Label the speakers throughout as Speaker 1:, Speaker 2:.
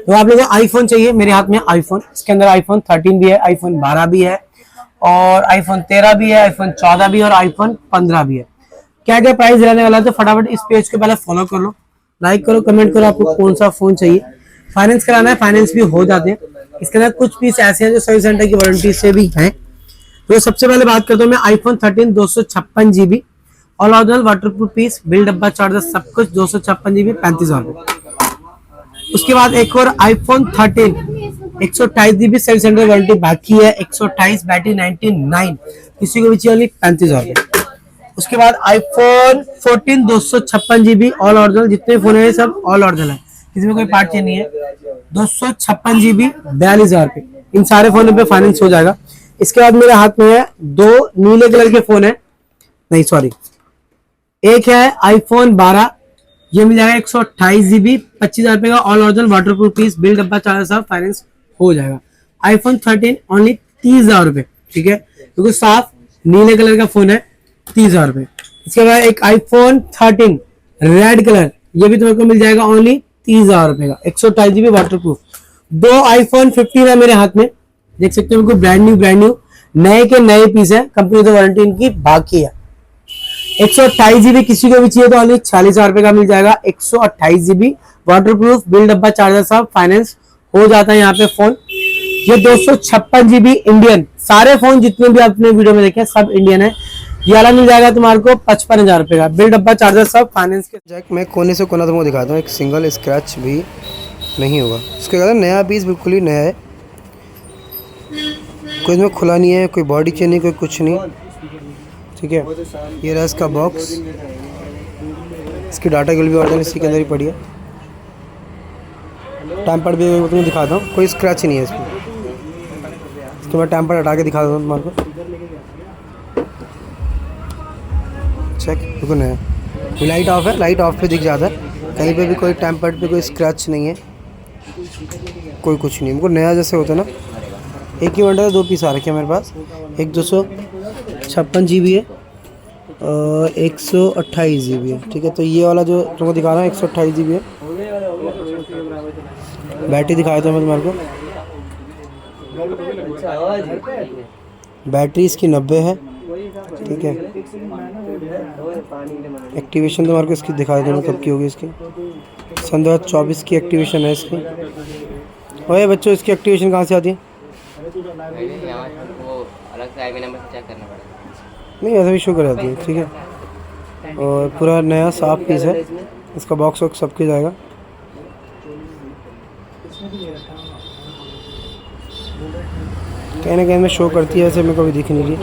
Speaker 1: तो आप लोगों को आईफोन चाहिए, मेरे हाथ में आईफोन, इसके अंदर आईफोन 13 भी है, आईफोन 12 भी है और आईफोन 13 भी है, आईफोन 14 भी है और आईफोन 15 भी है। क्या क्या प्राइस रहने वाला है, तो फटाफट इस पेज को पहले फॉलो कर लो, लाइक करो, कमेंट करो आपको कौन सा फोन चाहिए। फाइनेंस कराना है, फाइनेंस भी हो जाते हैं। इसके अंदर कुछ पीस ऐसे हैं जो सर्विस सेंटर की वारंटी से भी हैं। तो सबसे पहले बात करता हूँ मैं iPhone 13 256 GB all original waterproof piece, bill डब्बा चार्जर सब कुछ, 256 GB 35,000। उसके बाद एक और iPhone 13 128 GB service centre warranty बाकी है, 128 बैटरी 99, किसी को भी चाहिए 35,000। उसके बाद आईफोन 14 256 GB ऑल ओरिजिनल, जितने फोन है सब ऑल ओरिजिनल है, किसी में कोई पार्ट चेंज नहीं है, 256 GB 42,000। इन सारे फोनों पे फाइनेंस हो जाएगा। इसके बाद मेरे हाथ में है दो नीले कलर के फोन है, नहीं सॉरी, एक है आईफोन 12, ये मिल जाएगा 128 GB 25,000 का all original waterproof piece, bill डब्बा चार्जर सब फाइनेंस हो जाएगा। आईफोन 13 ओनली 30,000, ठीक है, क्योंकि साफ नीले कलर का फोन है, 30,000। इसके बाद एक आईफोन 13 रेड कलर, ये भी तुम्हें को मिल जाएगा ओनली 30,000 का, 128 GB वाटरप्रूफ। दो आईफोन 15 है मेरे हाथ में, देख सकते हो, ब्रांड न्यू नए के नए पीस है, कंपनी से वारंटी इनकी बाकी है। 128 GB किसी को भी चाहिए तो ओनली 46,000 का मिल जाएगा, 128 GB वाटरप्रूफ, बिल डब्बा चार्जर सब फाइनेंस हो जाता है यहाँ पे फोन। ये 256 GB इंडियन, सारे फोन जितने भी आपने वीडियो में देखे सब इंडियन है। ये वाला मिल जाएगा तुम्हारे को 55,000 का, बिल डब्बा चार्जर सब फाइनेंस के।
Speaker 2: जैक मैं कोने से कोना तुमको दिखाता हूँ, एक सिंगल स्क्रैच भी नहीं होगा। उसके बाद नया पीस बिल्कुल ही नया है, कोई इसमें खुला नहीं है, कोई बॉडी चेन नहीं, कोई कुछ नहीं, ठीक है। ये रहा इसका बॉक्स, इसकी डाटा केबल भी ऑर्डर इसी के अंदर ही पड़ी है। टैम्पर्ड भी तुम्हें दिखाता हूँ, कोई स्क्रैच नहीं है इसमें। इसके बाद टैम्पर्ड हटा के दिखा देता हूँ तुम्हारे को, चेक बिल्कुल नया। लाइट ऑफ है, लाइट ऑफ पे दिख जाता है, कहीं पे भी कोई टैम्पर्ड पे कोई स्क्रैच नहीं है, कोई कुछ नहीं। हमको नया जैसे होता है ना, एक ही बंडल 2 पीस आ रखे हैं मेरे पास, एक 256 GB है और 128 GB है, ठीक है। तो ये वाला जो तुमको दिखा रहा हूँ 128 GB है। बैटरी दिखा देता हूँ मैं तुम्हारे को, बैटरी इसकी 90 है, ठीक है। एक्टिवेशन तुम्हारे को इसकी दिखा देता हूँ कब की होगी, इसकी सन 2024 की एक्टिवेशन है इसकी। ओए बच्चों, इसकी एक्टिवेशन कहाँ से आती है?
Speaker 3: वो अलग से आईपी नंबर से चेक करना पड़ेगा।
Speaker 2: नहीं, ऐसा भी शो कर जाती है, ठीक है। और पूरा नया साफ पीस है, इसका बॉक्स वॉक्स सब के जाएगा। कहीं ना कहीं में शो करती है, ऐसे मेरे को भी दिख नहीं रही।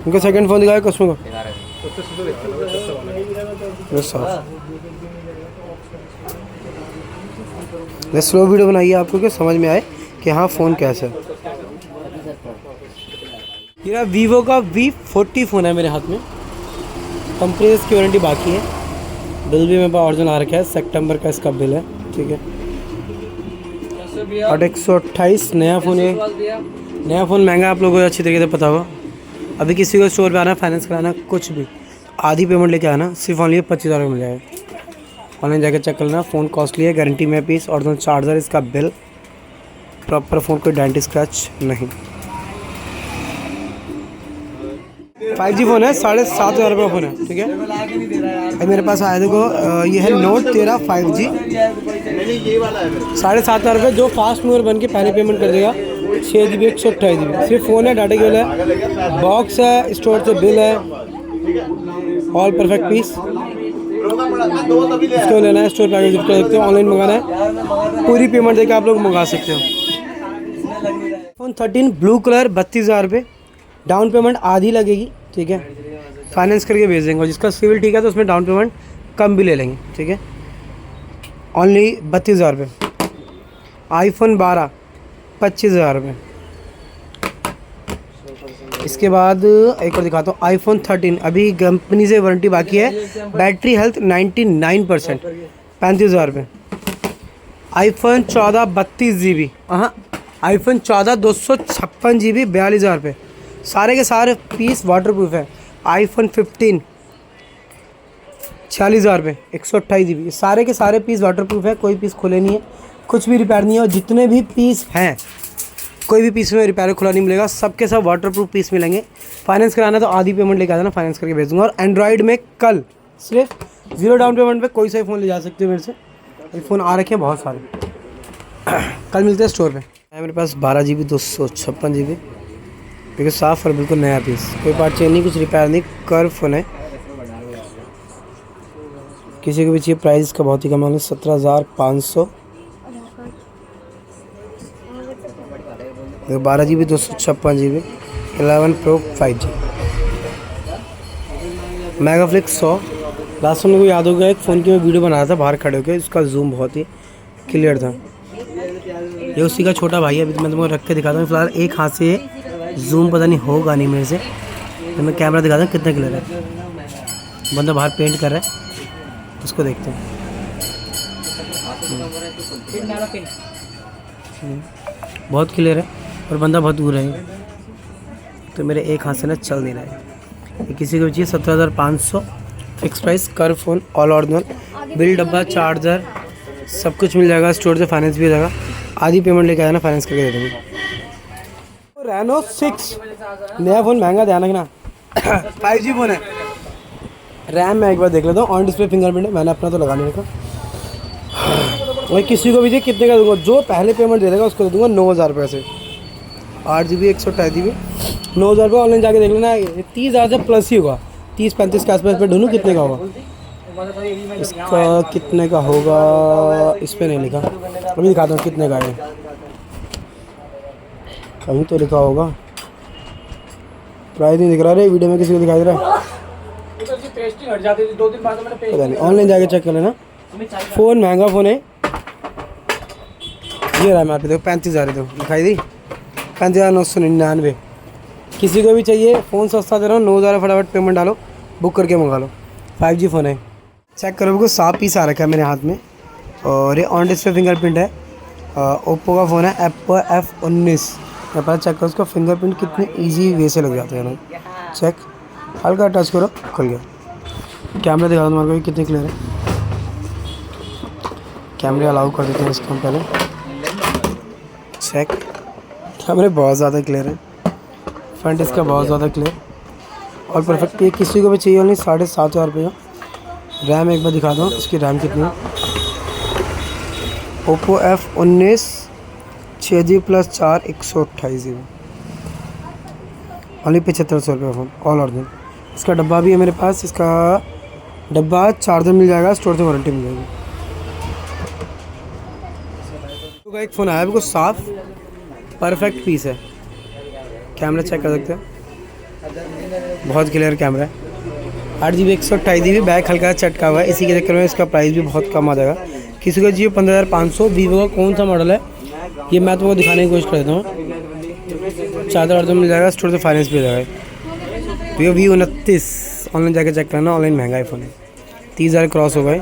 Speaker 2: उनका सेकंड फ़ोन दिखाया कसम का, साफ। स्लो वीडियो बनाइए आपको कि समझ में आए कि हाँ फ़ोन कैसा है।
Speaker 1: ये वीवो का V40 फ़ोन है मेरे हाथ में, कंपनी से इसकी वारंटी बाकी है, बिल भी मेरे पास ऑरिजिनल आ रखा है, सितंबर का इसका बिल है, ठीक है। और 128 नया फ़ोन है, नया फ़ोन महंगा आप लोगों को अच्छी तरीके से पता होगा। अभी किसी को स्टोर पे आना, फाइनेंस कराना, कुछ भी आधी पेमेंट लेके आना, सिर्फ ऑनली 25,000 में मिल जाएगा। ऑनलाइन जाकर चेक कर लेना, फ़ोन कॉस्टली है, गारंटी में पीस, ऑरिजिनल चार्जर, इसका बिल प्रॉपर, फ़ोन कोई डेंट स्क्रैच नहीं। 5G फ़ोन है, 7,500 का फ़ोन है, ठीक है। अभी मेरे पास आया देखो, ये है Note 13 5G, 7,500 रुपये। जो फास्ट मूवर बन के पहले पेमेंट कर देगा, 6 GB 128 GB सिर्फ फ़ोन है, डाटा केबल है, बॉक्स है, स्टोर से बिल है, ऑल परफेक्ट पीस। इसको लेना है, स्टोर पैकेज कर सकते हो, ऑनलाइन मंगाना है, पूरी पेमेंट देकर आप लोग मंगा सकते हो। iPhone 13 ब्लू कलर 32,000 रुपये, डाउन पेमेंट आधी लगेगी, ठीक है, फाइनेंस करके भेज देंगे। और जिसका सिविल ठीक है तो उसमें डाउन पेमेंट कम भी ले लेंगे, ठीक है। ओनली 32,000 रुपये। आईफोन 12 25,000 रुपये। इसके बाद एक और दिखाता हूँ, आईफोन 13 अभी कंपनी से वारंटी बाकी है, बैटरी हेल्थ 99%, 35,000 रुपये। आईफोन 14 32 GB, हाँ आईफोन 14 256 GB 42,000 रुपये। सारे के सारे पीस वाटरप्रूफ है। आईफोन 15 46,000 रुपये, 128 GB, सारे के सारे पीस वाटरप्रूफ है, कोई पीस खुले नहीं है,
Speaker 2: कुछ भी रिपेयर नहीं है, और जितने भी पीस हैं कोई भी पीस में रिपेयर खुला नहीं मिलेगा, सबके सब वाटरप्रूफ पीस मिलेंगे। फाइनेंस कराना तो आधी पेमेंट लेके आ जाना, फाइनेंस करके भेज दूँगा। और एंड्रॉइड में कल सिर्फ 0 डाउन पेमेंट पे कोई सा फ़ोन ले जा सकते हो मेरे से। ये फ़ोन आ रखे हैं बहुत सारे। कल मिलते हैं स्टोर पे। है मेरे पास 12 GB 256 GB, बिल्कुल साफ़ और बिल्कुल नया पीस, कोई पार्ट चेंज नहीं, कुछ रिपेयर नहीं, कर्व फ़ोन है। किसी को भी चाहिए, प्राइस का बहुत ही कम है, 17,500। 12 GB 256 GB 11 Pro 5G megapixel 100। Last में को याद होगा एक फ़ोन की मैं वीडियो बना रहा था बाहर खड़े होकर, इसका जूम बहुत ही क्लियर था। ये उसी का छोटा भाई है, अभी मैं तुमको रख के दिखाता हूँ। फिलहाल एक हाथ से जूम पता नहीं होगा नहीं मेरे से, तो मैं कैमरा दिखाता हूँ कितना क्लियर है। बंदा बाहर पेंट कर रहा है, उसको देखते हैं। बहुत क्लियर है और बंदा बहुत दूर है, तो मेरे एक हाथ से ना चल नहीं रहा है। ये किसी को भी चाहिए 17,500 fix price, curve phone, all original, bill, डब्बा, चार्जर सब कुछ मिल जाएगा। स्टोर से फाइनेंस भी हो जाएगा, आधी पेमेंट लेके आया ना, फाइनेंस करके दे देंगे। रेनो 6 नया फ़ोन, महंगा ध्यान रखना। 5G फ़ोन है। रैम मैं एक बार देख लेता हूँ, ऑन डिस्प्ले फिंगरप्रिंट है, मैंने अपना तो लगा नहीं रखा। वही किसी को भी चाहिए कितने का दूंगा, जो पहले पेमेंट दे देगा उसको दे दूँगा 9,000 रुपये से। 8 GB 128 GB 9,000 रुपये। ऑनलाइन जाके देख लेना, 30,000 से प्लस ही होगा, 30-35 के आसपास पे ढूंढूँ कितने का होगा। इसका कितने का होगा इस पर नहीं लिखा, अभी दिखाता हूँ कितने का है। कहीं तो लिखा होगा, प्राइस नहीं दिख रहा रे वीडियो में, किसी को दिखाई दे रहा है पता नहीं। ऑनलाइन जाके चेक कर लेना। फ़ोन महंगा फ़ोन है, ये रहा मैं आप देखो 35,000 है, तो दिखाई दी 35,999। किसी को भी चाहिए फ़ोन सस्ता दे रहा हूँ, 9,000 फटाफट पेमेंट डालो, बुक करके मंगा लो। 5G फ़ोन है। चेक करो, बिल्कुल साफ पीस आ रखा है मेरे हाथ में, और ये ऑन डिस्प्ले फिंगरप्रिंट है। ओप्पो का फ़ोन है, एप्पो F19। मेरे पास चेक करो उसका फिंगरप्रिंट कितने ईजी वे से लग जाते हैं ना। चेक, हल्का टच करो खुल गया। कैमरा दिखा दो तुम्हारे को कितने क्लियर है। कैमरे अलाउ कर देते हैं इसको हम पहले। चेक, कैमरे बहुत ज़्यादा क्लियर है, फ्रंट इसका बहुत ज़्यादा क्लियर और परफेक्ट। ये किसी को भी चाहिए नहीं, 7,500 रुपये का। रैम एक बार दिखा दो इसकी, रैम कितनी है। Oppo F19 6G + 4 128 GB, only 7,500 रुपये फ़ोन, ऑल ओरिजिनल। इसका डब्बा भी है मेरे पास, इसका डब्बा चार्जर मिल जाएगा, स्टोर से वारंटी मिल जाएगी। तो एक फ़ोन आया बिल्कुल साफ परफेक्ट पीस है। कैमरा चेक कर सकते हो, बहुत क्लियर कैमरा है। 8 GB 128 GB, बैक हल्का चटका हुआ है, इसी के चक्कर में इसका प्राइस भी बहुत कम आ जाएगा। किसी को चाहिए 15,500। वीवो का कौन सा मॉडल है ये मैं तुमको दिखाने की कोशिश कर देता हूँ। चार्जर वार्जर मिल जाएगा, स्टोर से फाइनेंस भी हो जाएगा। Vivo V29 ऑनलाइन जाके चेक करना, ऑनलाइन महंगा है फ़ोन है, 30,000 क्रॉस हो गए।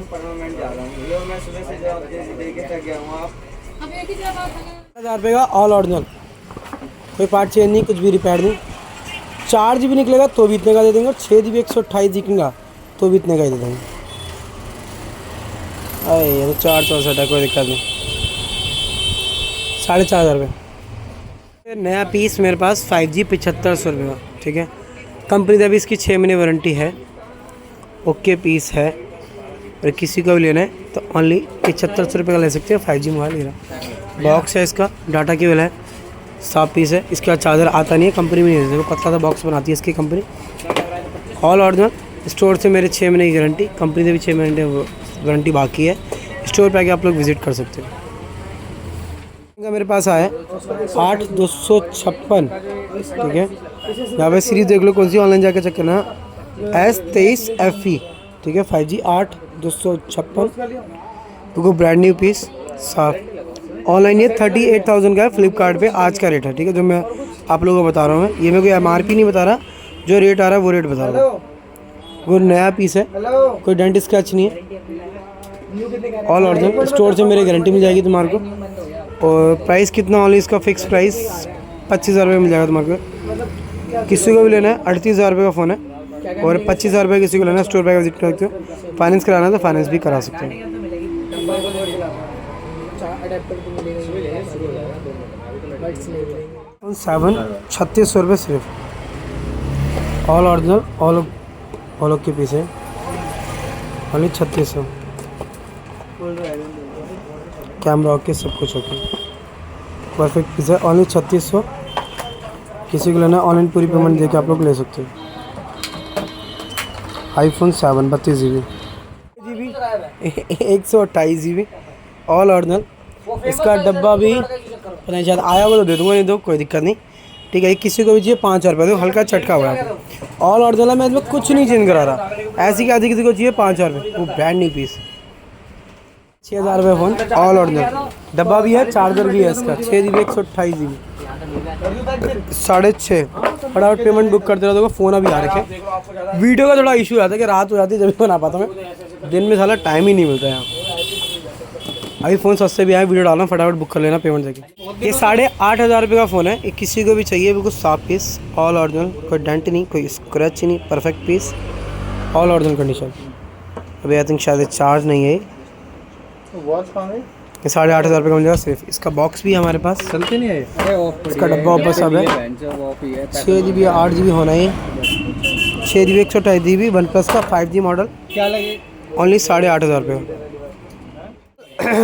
Speaker 2: 1,000 रुपये का ऑल ओरिजिनल, कोई पार्ट चेंज नहीं, कुछ भी रिपेयर नहीं। 4 GB निकलेगा तो भी इतने का दे देंगे, और 6 GB 128 निकलेगा तो भी इतने का ही दे देंगे। अरे ये तो 464 है, कोई दिक्कत नहीं। 4,500 रुपये। नया पीस मेरे पास 5G 7,500 रुपये का, ठीक है। कंपनी से भी इसकी 6 महीने वारंटी है, ओके पीस है। और किसी को भी लेना है तो ओनली 7,500 रुपये का ले सकते हैं। 5G मोबाइल ले रहा, बॉक्स है इसका, डाटा केबल है, साफ पीस है। इसका चार्जर आता नहीं है, कंपनी में नहीं देती, पतला सा बॉक्स बनाती है इसकी कंपनी। ऑल ओरिजिनल, स्टोर से मेरे 6 महीने की गारंटी, कंपनी से भी 6 महीने वारंटी बाकी है। स्टोर पे आके आप लोग विज़िट कर सकते हैं। मेरे पास आया 8,256, ठीक है। यहाँ पे सीरीज देख लो कौन सी, ऑनलाइन जाके चेक करना। S23 FE, ठीक है। 5G 8,256, तो ब्रांड न्यू पीस साफ। ऑनलाइन ये 38,000 का है, फ्लिपकार्ट पे आज का रेट है, ठीक है। जो मैं आप लोगों को बता रहा हूँ, ये मैं कोई MRP नहीं बता रहा, जो रेट आ रहा है वो रेट बता रहा हूँ। वो नया पीस है, कोई डेंट स्क्रैच नहीं है, ऑल ओरिजिनल। स्टोर से मेरी गारंटी मिल जाएगी तुम्हारे को। और प्राइस कितना, ऑनली इसका फिक्स प्राइस 25,000 रुपये मिल जाएगा तुम्हारे को। किसी को भी लेना है 38,000 रुपये का फ़ोन है, और 25,000 रुपये किसी को लेना है, स्टोर पे विजिट कर सकते हो। फाइनेंस कराना है तो फाइनेंस भी करा सकते हैं। 7 3600 रुपये सिर्फ, ऑल ओरिजिनल, ऑल के पीस है, ओनली 3600। कैमरा ओके, सब कुछ ओके, परफेक्ट पीस है, ओनली 3600। किसी को लेना ऑनलाइन पूरी पेमेंट देके आप लोग ले सकते हो। iPhone 7 32 GB 128 GB all original. इसका डब्बा भी पता नहीं शायद आया होगा तो दे दूँगा, नहीं तो कोई दिक्कत नहीं, ठीक है। किसी को भी चाहिए 5000 रुपये, हल्का चटका हुआ है, ऑल ओरिजिनल है, मैं इसमें कुछ नहीं चेंज करा रहा। ऐसी क्या किसी को चाहिए 5000 रुपये, वो ब्रांड नहीं पीस। 6000 रुपये फ़ोन, ऑल ओरिजिनल, डब्बा भी है, चार्जर भी है इसका, 6 GB 128 GB 6.5। फटाफट पेमेंट बुक करते रहो, देखो फ़ोन अभी आ रखे। वीडियो का थोड़ा इशू आता है कि रात हो जाती है जब बना पाता मैं, दिन में साला टाइम ही नहीं मिलता यहाँ। अभी फ़ोन सस्ते भी आए, वीडियो डालना, फटाफट बुक कर लेना पेमेंट देके। ये 8500 रुपये का फ़ोन है, ये किसी को भी चाहिए, बिल्कुल साफ पीस, ऑल ओरिजिनल, कोई डेंट नहीं, कोई स्क्रैच नहीं, perfect piece, all original condition. अभी आई थिंक शायद चार्ज नहीं है, ये 8500 रुपये का मिल जाएगा सिर्फ। इसका बॉक्स भी है हमारे पास,
Speaker 4: चलते नहीं है,
Speaker 2: इसका डब्बा वापस सब है। 6 GB 8 GB होना है, 6 GB 128 GB वन प्लस का 5G मॉडल,
Speaker 4: क्या लगे,
Speaker 2: ओनली 8500 रुपये।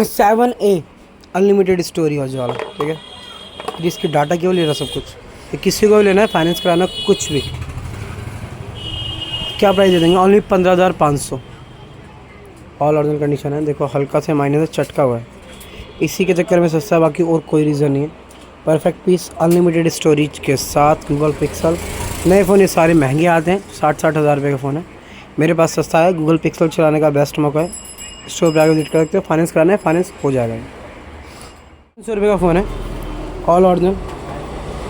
Speaker 2: 7A अनलिमिटेड स्टोरेज वाला, ठीक है, जिसकी डाटा केवल ले रहा सब कुछ। ये किसी को भी लेना है, फाइनेंस कराना, कुछ भी, क्या प्राइस दे देंगे, ओनली 15500, ऑल ओरिजिनल कंडीशन है। देखो हल्का से माइनस से चटका हुआ है, इसी के चक्कर में सस्ता है, बाकी और कोई रीज़न नहीं है। परफेक्ट पीस, अनलिमिटेड स्टोरेज के साथ, गूगल पिक्सल। नए फ़ोन ये सारे महंगे आते हैं, 60 हज़ार रुपये का फ़ोन है, मेरे पास सस्ता है। गूगल पिक्सल चलाने का बेस्ट मौका है, स्टोर पर आकर विजिट कर सकते हो। फाइनेंस कराना है, फाइनेंस हो जाएगा। 300 रुपये का फ़ोन है, ऑल ओरिजिनल,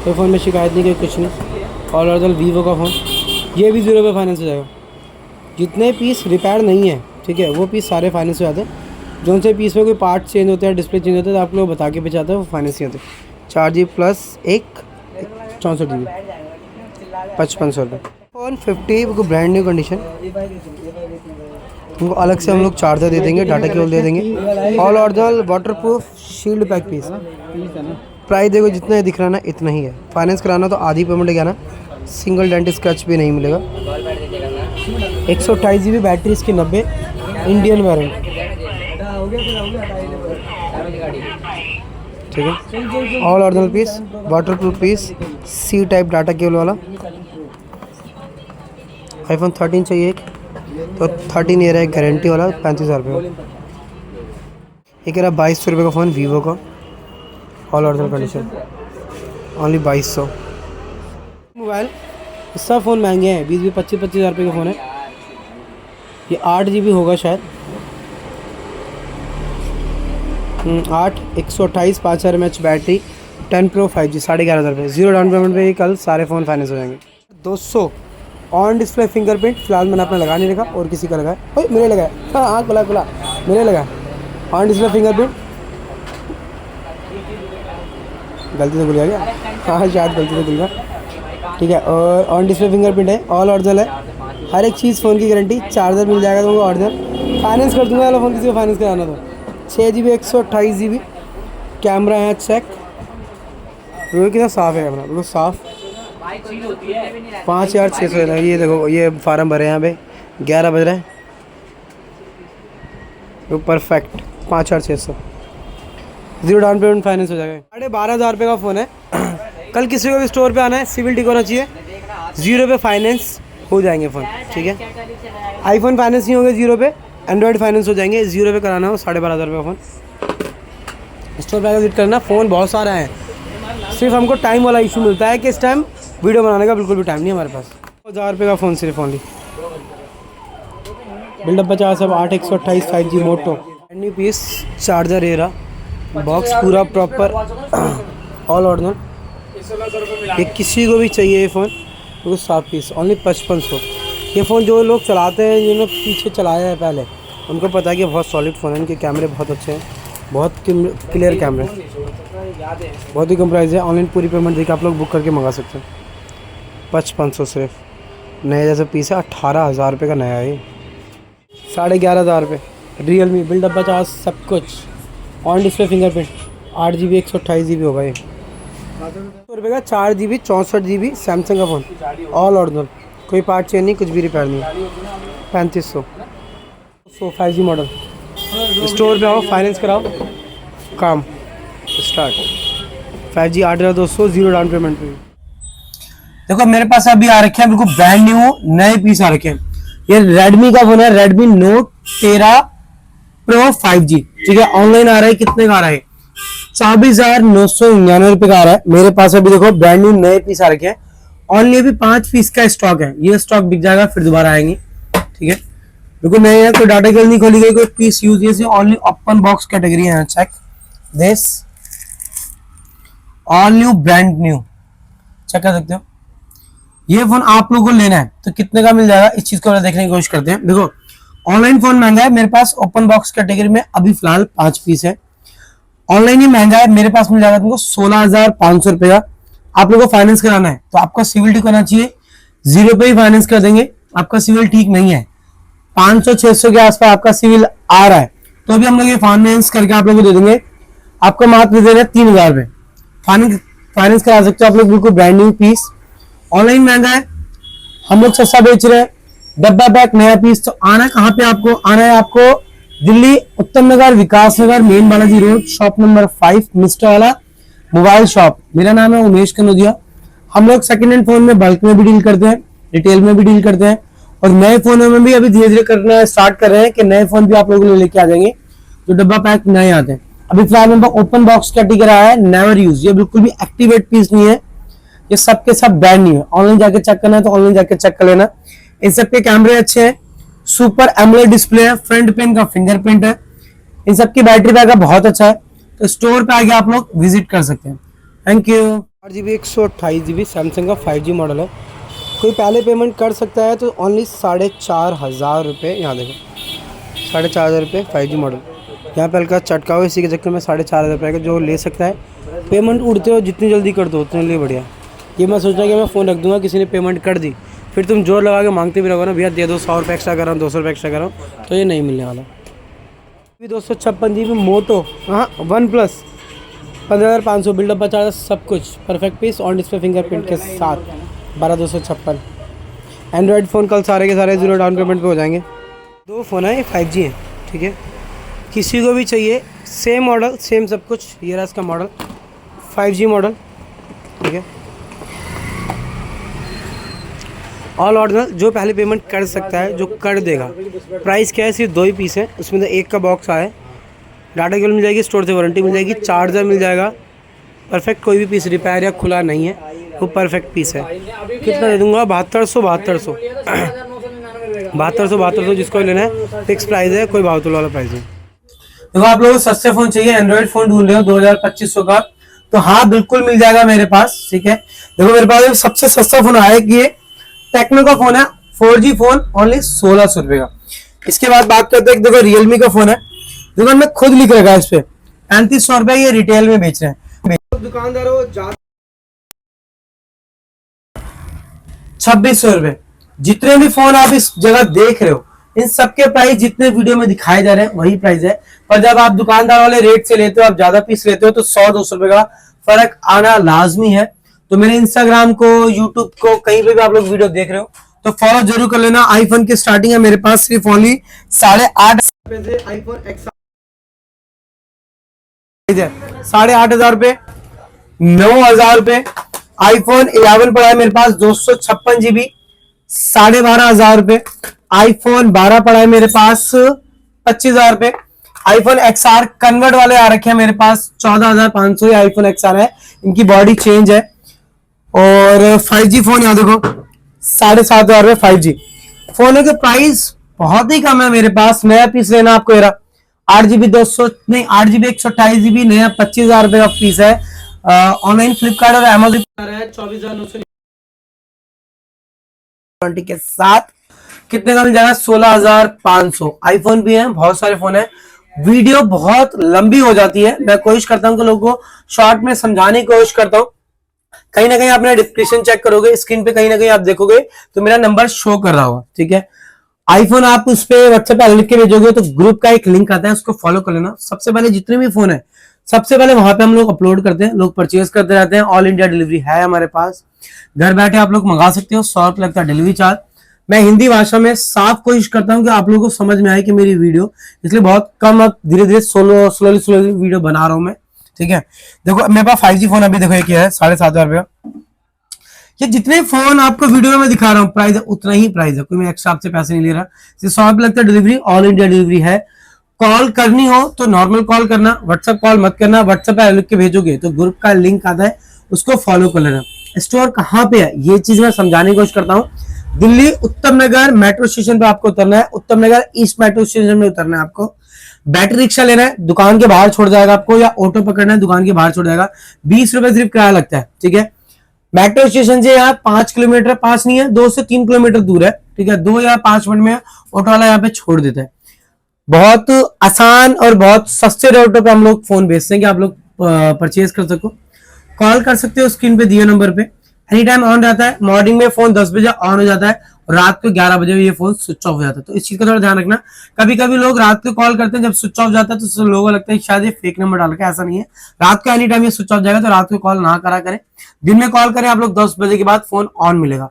Speaker 2: कोई फ़ोन में शिकायत नहीं, कोई कुछ नहीं, ऑल ओरिजिनल वीवो का फ़ोन, ये भी 0 पे फाइनेंस हो जाएगा। जितने पीस रिपेयर नहीं है, ठीक है, वो पीस सारे फाइनेंस हो जाते हैं। जो से पीस में कोई पार्ट चेंज होते हैं, डिस्प्ले चेंज होता है, तो आप लोग बता के बेचाते हैं, वो फाइनेंस नहीं होते। 4GB प्लस 64 GB 5500 रुपये। फ़ोन 50 को ब्रांड न्यू कंडीशन, उनको अलग से हम लोग चार्जर दे देंगे, डाटा केबल दे देंगे, all original, waterproof, sealed pack piece. Price देखो जितना ही दिख रहा ना इतना ही है। फाइनेंस कराना तो आधी पेमेंट क्या ना, सिंगल डेंट स्क्रैच भी नहीं मिलेगा। 128 GB बैटरी इसकी 90, इंडियन वारंटी, ठीक है, all original piece, waterproof piece, C type data cable वाला। iPhone 13 चाहिए एक, तो 13 ये रहा है गारंटी वाला, 35,000 रुपये। ये कह रहा 2200 रुपये का फ़ोन, वीवो का, all original condition, only 2200। Mobile सब फ़ोन महंगे हैं, 20-25 हज़ार रुपये का फ़ोन है। ये 8 GB होगा शायद, 8 128 5000 mAh बैटरी, 10 Pro 5G, 11,500 रुपये। 0 डाउन पेमेंट पे ही कल सारे फ़ोन फाइनेंस हो जाएंगे। 200 ऑन डिस्प्ले फिंगरप्रिंट, फिलहाल मैंने अपना लगा नहीं रखा, और किसी का लगाया, ओए मेरे लगाया, हाँ आँख खुला मेरे लगाया। ऑन डिस्प्ले फिंगरप्रिंट, गलती से भूल गया, हाँ शायद गलती से भूल गया, ठीक है। और ऑन डिस्प्ले फिंगरप्रिंट है, ऑल ओरिजिनल है, हर एक चीज़ फ़ोन की गारंटी। चार्जर मिल जाएगा तुमको ओरिजिनल, फाइनेंस कर दूँगा वाला फ़ोन, किसी को फाइनेंस कराना तो। 6 GB 128 GB, कैमरा है चेक, बिल्कुल कितना साफ़ है कैमरा, बिल्कुल साफ़। 5600 है। ये देखो ये फार्म भरे हैं यहाँ पे, 11 बज रहे हैं, वो परफेक्ट 5600, 0 डाउन पेमेंट फाइनेंस हो जाएगा। 12,500 रुपये का फ़ोन है। कल किसी को भी स्टोर पे आना है, सिविल ठीक होना चाहिए, 0 पे फाइनेंस हो जाएंगे फ़ोन, ठीक है। आईफोन फाइनेंस नहीं होंगे 0 पे, एंड्रॉयड फाइनेंस हो जाएंगे। 0 पे कराना हो 12,500 रुपये का फ़ोन, स्टोर पर विजिट करना। फ़ोन बहुत सारा है, सिर्फ हमको टाइम वाला इशू मिलता है कि इस टाइम वीडियो बनाने का बिल्कुल भी टाइम नहीं हमारे पास। 1000 रुपये का फ़ोन सिर्फ ओनली, बिल्डअप 50 अब 8 128 5G Moto, new piece, charger एरा, बॉक्स पूरा प्रॉपर, ऑल ओरिजिनल। ये किसी को भी चाहिए ये फ़ोन, तो साफ पीस, ओनली 5500। ये फ़ोन जो लोग चलाते हैं, जिन्होंने पीछे चलाया है पहले, उनको पता है कि बहुत सॉलिड फ़ोन है, इनके कैमरे बहुत अच्छे हैं, बहुत क्लियर कैमरे, बहुत ही कम प्राइस है। ऑनलाइन पूरी पेमेंट देकर आप लोग बुक करके मंगा सकते हैं। 5500 सिर्फ, नए जैसे पीस है, 18,000 रुपये का नया है ये, 11,500 रुपये। रियल मी, बिल्डअप 50, सब कुछ, on display fingerprint, 8 GB 128 GB होगा ये। 100 रुपये का 4 GB 64 GB सैमसंग का फ़ोन, ऑल ओरिजिनल, कोई पार्ट चेंज नहीं, कुछ भी रिपेयर नहीं। 3500। 5G model. स्टोर पे आओ, फाइनेंस कराओ, काम स्टार्ट। 5G 8200 0 डाउन पेमेंट पे।
Speaker 1: देखो मेरे पास अभी आ रखे हैं बिल्कुल ब्रांड न्यू नए पीस आ रखे हैं। ये रेडमी का फोन है, रेडमी नोट 13 प्रो 5G, ठीक है। ऑनलाइन आ रहा है, कितने का आ रहा है? 24,999 रुपए का आ रहा है मेरे पास। अभी देखो ब्रांड न्यू नए पीस आ रखे हैं, ओनली अभी 5 पीस का स्टॉक है। ये स्टॉक बिक जाएगा, फिर दोबारा आएंगे, ठीक है। बिल्कुल नए हैं, कोई डाटा केबल नहीं खोली गई, कोई पीस यूज नहीं, ओनली ओपन बॉक्स कैटेगरी है। Check this, all new, brand new, check कर सकते हो। ये फोन आप लोगों को लेना है तो कितने का मिल जाएगा, इस चीज को देखने की कोशिश करते हैं। देखो ऑनलाइन फोन महंगा है, मेरे पास ओपन बॉक्स कैटेगरी में अभी फिलहाल 5 पीस है। ऑनलाइन ही महंगा है, मेरे पास मिल जाएगा तुमको 16,500 रुपए का। आप लोगों को फाइनेंस कराना है तो आपका सिविल ठीक होना चाहिए, 0 पे ही फाइनेंस कर देंगे। आपका सिविल ठीक नहीं है, 500-600 के आसपास आपका सिविल आ रहा है, तो अभी हम लोग ये फाइनेंस करके आप लोगों को दे देंगे। आपका मात्र दे रहे 3,000 रुपए फाइनेंस करा सकते हो आप लोग, बिल्कुल ब्रांड न्यू पीस। ऑनलाइन महंगा है, हम लोग सस्ता बेच रहे हैं, डब्बा पैक नया पीस। तो आना कहाँ पे आपको आना है? आपको Delhi Uttam Nagar, Vikas Nagar, main Balaji road, shop number 5, mister वाला मोबाइल शॉप। मेरा नाम है उमेश कनोदिया। हम लोग सेकंड हैंड फोन में बल्क में भी डील करते हैं, रिटेल में भी डील करते हैं, और नए फोनों में भी अभी धीरे धीरे करना स्टार्ट कर रहे हैं कि नए फोन भी आप लोगों को लेके आ जाएंगे जो डब्बा पैक नए आते हैं। अभी फिलहाल मेरे पास ओपन बॉक्स कैटेगरी आया है, नेवर यूज, ये बिल्कुल भी एक्टिवेट पीस नहीं है, ये सब के सब ब्रांड न्यू है। ऑनलाइन जाके चेक करना है तो ऑनलाइन जाके चेक कर लेना। इन सब के कैमरे अच्छे हैं, सुपर एमोलेड डिस्प्ले है, फ्रंट पे इनका फिंगरप्रिंट है, इन सब की बैटरी बैकअप बहुत अच्छा है। तो स्टोर पे आके आप लोग विजिट कर सकते हैं। Thank you.
Speaker 2: 4GB 128GB Samsung का 5G मॉडल है। कोई पहले पेमेंट कर सकता है तो ओनली 4,500 रुपये। यहाँ देखो 4,500 रुपये 5G मॉडल। यहाँ पे हल्का चटका हो, इसी के चक्कर में 4,500 रुपये का जो ले सकता है। पेमेंट उड़ते हो जितनी जल्दी कर दो उतने लिए बढ़िया। ये मैं सोच रहा कि मैं फ़ोन रख दूंगा, किसी ने पेमेंट कर दी, फिर तुम जोर लगा के मांगते भी रहोगे ना, भैया दे दो 100 रुपये एक्स्ट्रा कर रहा हूँ, 200 रुपये एक्स्ट्रा कर रहा हूँ, तो ये नहीं मिलने वाला। 256GB मोटो, हाँ OnePlus 15,500, बिल्डअप बचा सब कुछ perfect piece, on display fingerprint के साथ 12,256। एंड्रॉयड फ़ोन कल सारे के सारे 0 डाउन पेमेंट पे हो जाएंगे। 2 फ़ोन है, ये 5G है, ठीक है। किसी को भी चाहिए सेम मॉडल सेम सब कुछ, ये रहा इसका मॉडल 5G मॉडल, ठीक है। ऑल ओरिजिनल, जो पहले पेमेंट कर सकता है, जो कर देगा। प्राइस क्या है? सिर्फ 2 ही पीस है, उसमें तो एक का बॉक्स आया है। डाटा केबल मिल जाएगी, स्टोर से वारंटी मिल जाएगी, चार्जर मिल जाएगा परफेक्ट, कोई भी पीस रिपेयर या खुला नहीं है, वो परफेक्ट पीस है। कितना दे दूंगा? 7200 जिसको लेना है फिक्स प्राइस है, कोई भाव तोल वाला प्राइस है।
Speaker 1: देखो आप लोगों को सस्ते फोन चाहिए, एंड्रॉइड फोन ढूंढ रहे हो 2,000-2,500 का, तो हाँ बिल्कुल मिल जाएगा मेरे पास, ठीक है। देखो मेरे पास सबसे सस्ता फोन आया कि ये टेक्नो का फोन है, 4G फोन, ओनली 1,600 रुपए का। इसके बाद बात करते हैं, देखो रियलमी का फोन है, दुकान में खुद लिख रखा है इस पे 3,500 रुपए, ये रिटेल में बेच रहे हैं।
Speaker 2: दुकानदारों
Speaker 1: 2,600 रुपए। जितने भी फोन आप इस जगह देख रहे हो, इन सबके प्राइस जितने वीडियो में दिखाए जा रहे हैं वही प्राइस है, पर जब आप दुकानदार वाले रेट से लेते हो, आप ज्यादा पीस लेते हो, तो 100-200 रुपए का फर्क आना लाजमी है। तो मेरे इंस्टाग्राम को, यूट्यूब को, कहीं पे भी आप लोग वीडियो देख रहे हो तो फॉलो जरूर कर लेना। आईफोन की स्टार्टिंग है मेरे पास सिर्फ ओनली 8,500
Speaker 2: से आईफोन एक्स
Speaker 1: 8,500 रुपए, 9,000 रुपए। आईफोन 11 पड़ा है मेरे पास 256GB, 12,500 रुपए। आईफोन 12 पड़ा है मेरे पास 25,000 रुपए। आईफोन XR कन्वर्ट वाले आ रखे हैं मेरे पास 14,500 आईफोन XR है, इनकी बॉडी चेंज है। और 5G फोन यहाँ देखो 7,500 रुपए 5G फोन के प्राइस बहुत ही कम है मेरे पास। नया पीस लेना आपको, 8GB 128GB नया 25,000 रुपए का पीस है। ऑनलाइन फ्लिपकार्ट और अमेज़न 24,990 के साथ कितने का मिल जाएगा? 16,500। आईफोन भी है, बहुत सारे फोन है। वीडियो बहुत लंबी हो जाती है, मैं कोशिश करता हूँ कि लोगों को शॉर्ट में समझाने की कोशिश करता हूँ। कहीं ना कहीं आपने डिस्क्रिप्शन चेक करोगे, स्क्रीन पे कहीं ना कहीं आप देखोगे तो मेरा नंबर शो कर रहा होगा, ठीक है। आईफोन आप उस पे व्हाट्सएप पे लिख के भेजोगे तो ग्रुप का एक लिंक आता है, उसको फॉलो कर लेना। सबसे पहले जितने भी फोन है सबसे पहले वहां पे हम लोग अपलोड करते हैं, लोग परचेज करते रहते हैं। ऑल इंडिया डिलीवरी है हमारे पास, घर बैठे आप लोग मंगा सकते हो, 100 रुपये लगता है डिलीवरी चार्ज। मैं हिंदी भाषा में साफ कोशिश करता हूँ कि आप लोगों को समझ में आए कि मेरी वीडियो, इसलिए बहुत कम अब धीरे धीरे स्लोली वीडियो बना रहा हूँ मैं, ठीक है। देखो मेरे पास 5G फोन अभी देखो ये क्या है, 7,500 रुपया। ये जितने फोन आपको वीडियो में मैं दिखा रहा हूँ प्राइस है उतना ही प्राइस है, कोई मैं एक्स्ट्रा आपसे पैसे नहीं ले रहा। 100 रुपये लगता है डिलीवरी, ऑल इंडिया डिलीवरी है। कॉल करनी हो तो नॉर्मल कॉल करना, व्हाट्सएप कॉल मत करना। व्हाट्सएप पे लिख के भेजोगे तो ग्रुप का लिंक आता है, उसको फॉलो कर लेना। स्टोर कहाँ पे है ये चीज मैं समझाने की कोशिश करता हूँ। दिल्ली उत्तम नगर मेट्रो स्टेशन पे आपको उतरना है, उत्तम नगर ईस्ट मेट्रो स्टेशन में उतरना है आपको। बैटरी रिक्शा लेना है, दुकान के बाहर छोड़ जाएगा आपको, या ऑटो पकड़ना है, दुकान के बाहर छोड़ जाएगा। 20 रुपए सिर्फ किराया लगता है, ठीक है। मेट्रो स्टेशन से यहाँ 5 किलोमीटर, 5 नहीं है 2 से 3 किलोमीटर दूर है, ठीक है। 2 या 5 मिनट में ऑटो वाला यहाँ पे छोड़ देता है। बहुत आसान और बहुत सस्ते रेटों पे हम लोग फोन बेचते हैं कि आप लोग परचेज कर सको। कॉल कर सकते हो स्क्रीन पे दिए नंबर पे, एनी टाइम ऑन रहता है। मॉर्निंग में फोन 10 बजे ऑन हो जाता है और रात को 11 बजे ये फोन स्विच ऑफ हो जाता है, तो इस चीज का थोड़ा ध्यान रखना। कभी कभी लोग रात को कॉल करते हैं, जब स्विच ऑफ जाता है तो लोगों को लगता है शायद ये फेक नंबर डाल के, ऐसा नहीं है। रात को एनी टाइम ये स्विच ऑफ जाएगा, तो रात को कॉल ना करा करें, दिन में कॉल करें आप लोग 10 बजे के बाद फोन ऑन मिलेगा।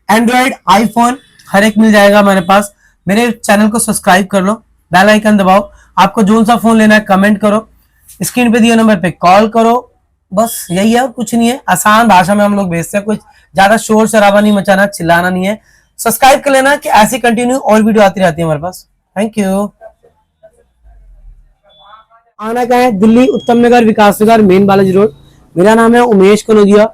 Speaker 1: एंड्रॉइड आईफोन हर एक मिल जाएगा हमारे पास। मेरे चैनल को सब्सक्राइब कर लो, बेल आइकन दबाओ। आपको जो सा फोन लेना है कमेंट करो, स्क्रीन पे दिए नंबर पे कॉल करो, बस यही है, कुछ नहीं है। आसान भाषा में हम लोग भेजते हैं, कुछ ज्यादा शोर शराबा नहीं मचाना, चिल्लाना नहीं है। सब्सक्राइब कर लेना कि ऐसी कंटिन्यू और वीडियो आती रहती है हमारे पास। Thank you. आना क्या है, दिल्ली उत्तम नगर विकास नगर मेन बालाजी रोड। मेरा नाम है उमेश कनोदिया,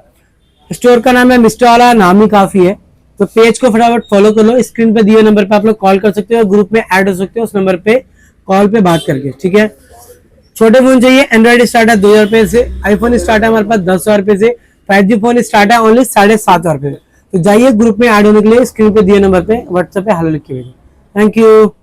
Speaker 1: स्टोर का नाम है मिस्टर वाला, नाम ही काफी है। तो पेज को फटाफट फॉलो कर लो, स्क्रीन पे दिए नंबर पे आप लोग कॉल कर सकते हो, ग्रुप में ऐड हो सकते हो उस नंबर पे कॉल पे बात करके, ठीक है। छोटे फोन चाहिए, एंड्रॉइड स्टार्ट है 2,000 रुपए से, आईफोन स्टार्ट है हमारे पास 10,000 रुपए से, 5G फोन स्टार्ट है ओनली 7,500 रुपए। तो जाइए ग्रुप में ऐड होने के लिए स्क्रीन पे दिए नंबर पे व्हाट्सएप पे हेलो लिख के भेजिए। Thank you.